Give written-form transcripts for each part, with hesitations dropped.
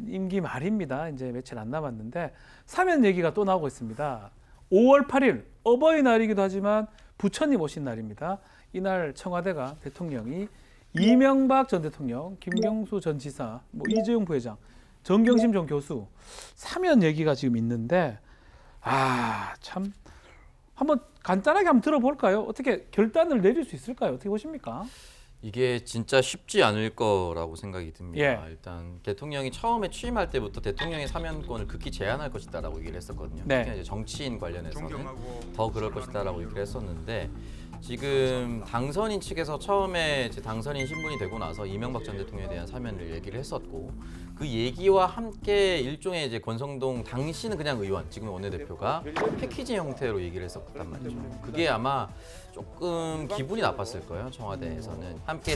임기 말입니다. 이제 며칠 안 남았는데 사면 얘기가 또 나오고 있습니다. 5월 8일 어버이날이기도 하지만 부처님 오신 날입니다. 이날 청와대가 대통령이 이명박 전 대통령, 김경수 전 지사, 이재용 부회장, 정경심 전 교수 사면 얘기가 지금 있는데 참 한번 간단하게 한번 들어볼까요? 어떻게 결단을 내릴 수 있을까요? 어떻게 보십니까? 이게 진짜 쉽지 않을 거라고 생각이 듭니다. 예. 일단 대통령이 처음에 취임할 때부터 대통령의 사면권을 극히 제한할 것이다라고 얘기를 했었거든요. 네. 특히 이제 정치인 관련해서는 더 그럴 것이다라고 얘기를 했었는데 지금 당선인 측에서 처음에 이제 당선인 신분이 되고 나서 이명박 전 대통령에 대한 사면을 얘기를 했었고 그 얘기와 함께 일종의 이제 권성동 당시는 그냥 의원, 지금 원내대표가 패키지 형태로 얘기를 했었단 말이죠. 그게 아마 조금 기분이 나빴을 거예요. 청와대에서는 함께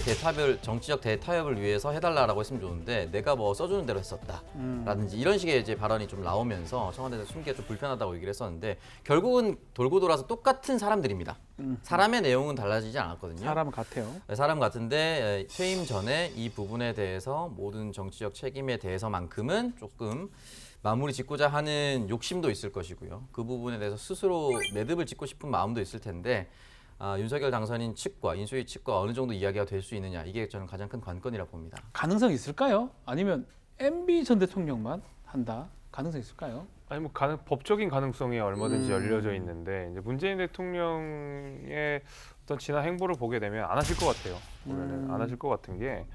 정치적 대타협을 위해서 해달라고 했으면 좋은데 내가 뭐 써주는 대로 했었다라든지 이런 식의 이제 발언이 좀 나오면서 청와대에서 숨기가 좀 불편하다고 얘기를 했었는데 결국은 돌고 돌아서 똑같은 사람들입니다. 사람의 내용은 달라지지 않았거든요. 사람 같아요. 사람 같은데 퇴임 전에 이 부분에 대해서 모든 정치적 책임에 대해서만큼은 조금 마무리 짓고자 하는 욕심도 있을 것이고요. 그 부분에 대해서 스스로 매듭을 짓고 싶은 마음도 있을 텐데 윤석열 당선인 측과 인수위 측과 어느 정도 이야기가 될 수 있느냐 이게 저는 가장 큰 관건이라고 봅니다. 가능성 있을까요? 아니면 MB 전 대통령만 한다? 가능성 있을까요? 아니 뭐 법적인 가능성이 얼마든지 열려져 있는데 이제 문재인 대통령의 어떤 지난 행보를 보게 되면 안 하실 것 같아요. 보면은 안 하실 것 같은 게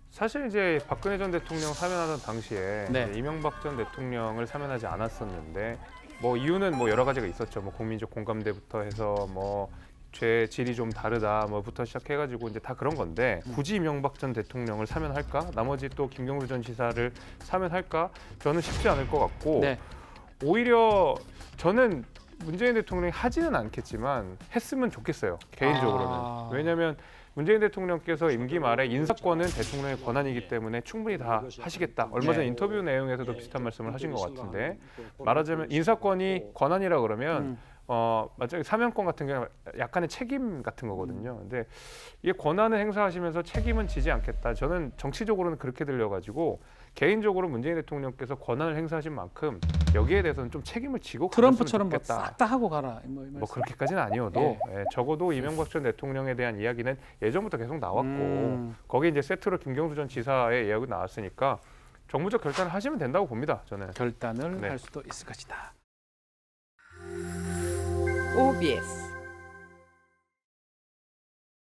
사실 이제 박근혜 전 대통령 사면하던 당시에 네. 이제 이명박 전 대통령을 사면하지 않았었는데 뭐 이유는 뭐 여러 가지가 있었죠. 뭐 국민적 공감대부터 해서 뭐 죄 질이 좀 다르다 뭐부터 시작해가지고 이제 다 그런 건데 굳이 이명박 전 대통령을 사면할까? 나머지 또 김경수 전 지사를 사면할까? 저는 쉽지 않을 것 같고 네. 오히려 저는 문재인 대통령이 하지는 않겠지만 했으면 좋겠어요. 개인적으로는. 왜냐하면 문재인 대통령께서 임기 말에 인사권은 대통령의 권한이기 때문에 충분히 다 하시겠다. 얼마 전 인터뷰 내용에서도 비슷한 말씀을 하신 것 같은데 말하자면 인사권이 권한이라 그러면 마찬가지 사면권 같은 경우는 약간의 책임 같은 거거든요. 근데 이게 권한을 행사하시면서 책임은 지지 않겠다. 저는 정치적으로는 그렇게 들려가지고 개인적으로 문재인 대통령께서 권한을 행사하신 만큼 여기에 대해서는 좀 책임을 지고 트럼프처럼 좋겠다. 싹 다 하고 가라. 뭐 그렇게까지는 아니어도 적어도 이명박 전 대통령에 대한 이야기는 예전부터 계속 나왔고 거기에 이제 세트로 김경수 전 지사의 이야기 나왔으니까 정무적 결단을 하시면 된다고 봅니다. 저는 결단을 할 수도 있을 것이다. OBS